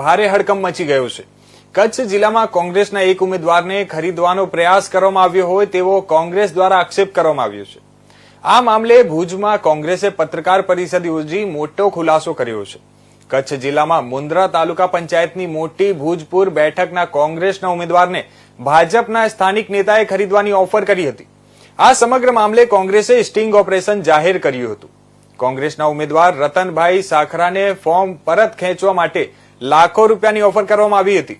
ભારે હડકંપ મચી ગયો છે। કચ્છ જિલ્લામાં કોંગ્રેસના એક ઉમેદવારને ખરીદવાનો પ્રયાસ કરવામાં આવ્યો હોય તેવો કોંગ્રેસ દ્વારા આક્ષેપ કરવામાં આવ્યો છે। આ મામલે ભુજમાં કોંગ્રેસે પત્રકાર પરિષદ યોજી મોટો ખુલાસો કર્યો છે। કચ્છ જિલ્લામાં મુન્દ્રા તાલુકા પંચાયતની મોટી ભુજપુર બેઠકના કોંગ્રેસના ઉમેદવારને ભાજપના સ્થાનિક નેતાએ ખરીદવાની ઓફર કરી હતી। આ સમગ્ર મામલે કોંગ્રેસે સ્ટિંગ ઓપરેશન જાહેર કર્યું હતું। કોંગ્રેસના ઉમેદવાર રતનભાઈ સાખરાને ફોર્મ પરત ખેંચવા માટે લાખો રૂપિયાની ઓફર કરવામાં આવી હતી।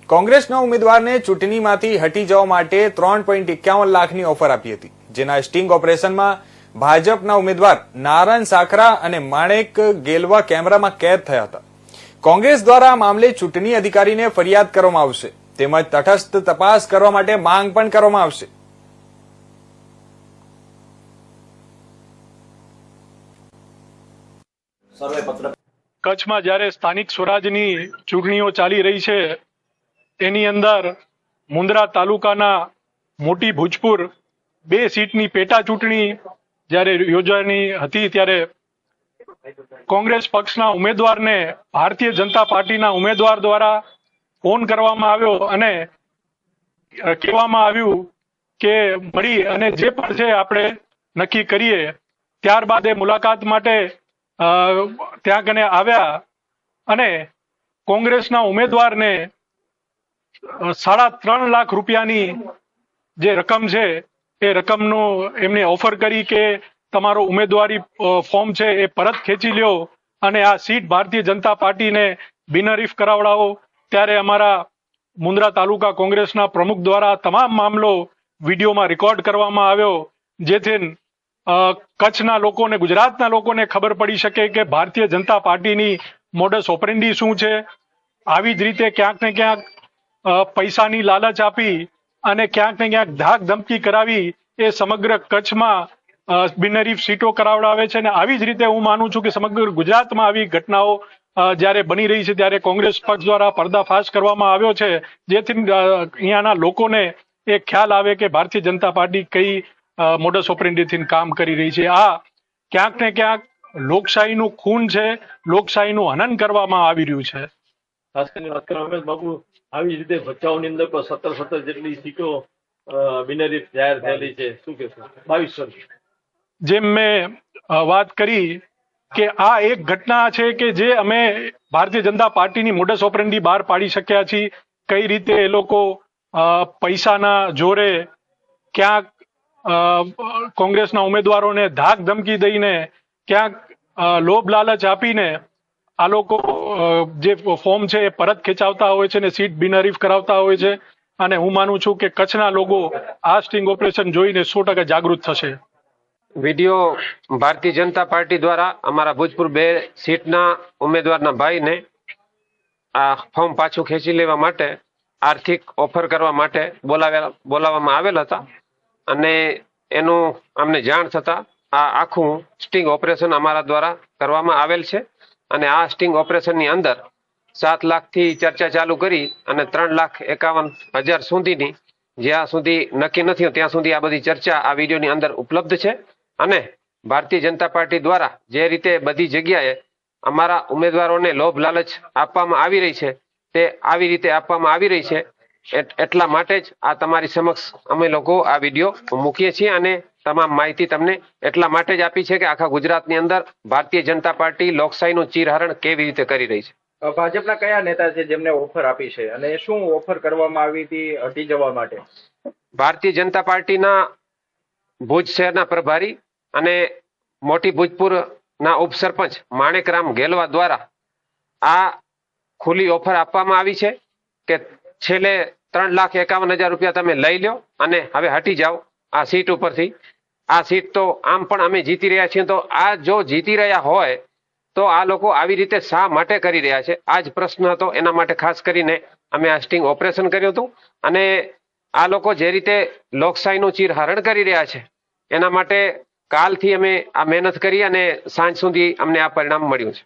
કોંગ્રેસના ઉમેદવારને ચૂંટણીમાંથી હટી જવા માટે 3.51 લાખની ઓફર આપી હતી, જેના સ્ટિંગ ઓપરેશનમાં ભાજપના ઉમેદવાર નારાયણ સાખરા અને માણેક ગેલવા કેમેરામાં કેદ થયા હતા। કોંગ્રેસ દ્વારા આ મામલે ચૂંટણી અધિકારીને ફરિયાદ કરવામાં આવશે તેમજ તટસ્થ તપાસ કરવા માટે માંગ પણ કરવામાં આવશે। કચ્છમાં જ્યારે સ્થાનિક સ્વરાજની ચૂંટણીઓ ચાલી રહી છે તેની અંદર મુન્દ્રા તાલુકાના મોટી ભુજપુર 2 સીટની પેટા ચૂંટણી જ્યારે યોજાવાની હતી ત્યારે કોંગ્રેસ પક્ષના ઉમેદવારને ભારતીય જનતા પાર્ટીના ઉમેદવાર દ્વારા ફોન કરવામાં આવ્યો અને કહેવામાં આવ્યું કે મળી અને જે પણ છે આપણે નક્કી કરીએ। ત્યારબાદ એ મુલાકાત માટે ત્યાં કને આવ્યા અને કોંગ્રેસના ઉમેદવારને 3.5 લાખ રૂપિયાની જે રકમ છે એ રકમનું એમને ઓફર કરી કે તમારો ઉમેદવારી ફોર્મ છે એ પરત ખેંચી લ્યો અને આ સીટ ભારતીય જનતા પાર્ટીને બિનહરીફ કરાવડાવો। ત્યારે અમારા મુન્દ્રા તાલુકા કોંગ્રેસના પ્રમુખ દ્વારા તમામ મામલો વિડીયોમાં રેકોર્ડ કરવામાં આવ્યો, જેથી કચ્છના લોકોને, ગુજરાતના લોકોને ખબર પડી શકે કે ભારતીય જનતા પાર્ટીની મોડસ ઓપરેન્ડી શું છે। આવી જ રીતે ક્યાંક ને ક્યાંક પૈસાની લાલચ આપી અને ક્યાંક ને ક્યાંક ધાક ધમકી કરાવી એ સમગ્ર કચ્છમાં બિનહરીફ સીટો કરાવડાવે છે। અને આવી જ રીતે હું માનું છું કે સમગ્ર ગુજરાતમાં આવી ઘટનાઓ જ્યારે બની રહી છે ત્યારે કોંગ્રેસ પક્ષ દ્વારા પર્દાફાશ કરવામાં આવ્યો છે, જેથી અહીંયાના લોકોને એ ખ્યાલ આવે કે ભારતીય જનતા પાર્ટી કઈ મોડસ ઓપરેન્ડીથી કામ કરી રહી છે। આ ક્યાંક ને ક્યાંક લોકશાહીનું ખૂન છે, લોકશાહીનું હનન કરવામાં આવી રહ્યું છે। ખાસ કરીને વાત કરો રમેશ બાબુ, આવી રીતે ભચાઉની અંદર 17 જેટલી સીટો બિનહરીફ જાહેર થયેલી છે, શું કહેશો? 2200। જેમ મેં વાત કરી કે આ એક ઘટના છે કે જે અમે ભારતીય જનતા પાર્ટીની મોડસ ઓપરેન્ડી બહાર પાડી શક્યા છીએ। કઈ રીતે એ લોકો પૈસાના જોરે ક્યાંક કોંગ્રેસના ઉમેદવારોને ધાક ધમકી દઈને, ક્યાંક લોભ લાલચ આપીને આ લોકો જે ફોર્મ છે એ પરત ખેંચાવતા હોય છે ને સીટ બિનહરીફ કરાવતા હોય છે। અને હું માનું છું કે કચ્છના લોકો આ સ્ટિંગ ઓપરેશન જોઈને 100% જાગૃત થશે। વિડીયો ભારતીય જનતા પાર્ટી દ્વારા અમારા ભુજપુર 2 સીટના ઉમેદવારના ભાઈને આ ફોર્મ પાછું ખેંચી લેવા માટે આર્થિક ઓફર કરવા માટે બોલાવવામાં આવેલ હતા અને એનું અમને જાણ થતા આ આખું સ્ટિંગ ઓપરેશન અમારા દ્વારા કરવામાં આવેલ છે। અને આ સ્ટિંગ ઓપરેશનની અંદર 7 લાખથી ચર્ચા ચાલુ કરી અને 3,51,000 સુધીની જ્યાં સુધી નક્કી નથી ત્યાં સુધી આ બધી ચર્ચા આ વિડીયોની અંદર ઉપલબ્ધ છે। અને ભારતીય જનતા પાર્ટી દ્વારા જે રીતે બધી જગ્યાએ અમારા ઉમેદવારોને લોભ લાલચ આપવામાં આવી રહી છે તે આવી રીતે આપવામાં આવી રહી છે। એટલા માટે જ આ તમારી સમક્ષ અમે લોકો આ વિડીયો મૂકીએ છીએ અને તમામ માહિતી તમને એટલા માટે જ આપી છે કે આખા ગુજરાતની અંદર ભારતીય જનતા પાર્ટી લોકશાહીનું ચીરહરણ કેવી રીતે કરી રહી છે। ભાજપના કયા નેતા છે જેમને ઓફર આપી છે અને શું ઓફર કરવામાં આવી હતી હટી જવા માટે? ભારતીય જનતા પાર્ટીના ભુજ શહેરના પ્રભારી અને મોટી ભુજપુરના ઉપસરપંચ માણેકરામ ગેલવા દ્વારા આ ખુલ્લી ઓફર આપવામાં આવી છે કે છેલ્લે 3,51,000 રૂપિયા તમે લઈ લો અને હવે હટી જાઓ આ સીટ ઉપરથી। આ સીટ તો આમ પણ અમે જીતી રહ્યા છીએ, તો આ જો જીતી રહ્યા હોય તો આ લોકો આવી રીતે શા માટે કરી રહ્યા છે? આ જ પ્રશ્ન હતો, એના માટે ખાસ કરીને અમે આ સ્ટિંગ ઓપરેશન કર્યું હતું। અને આ લોકો જે રીતે લોકશાહીનું ચીરહરણ કરી રહ્યા છે એના માટે કાલથી અમે આ મહેનત કરી અને સાંજ સુધી અમને આ પરિણામ મળ્યું છે।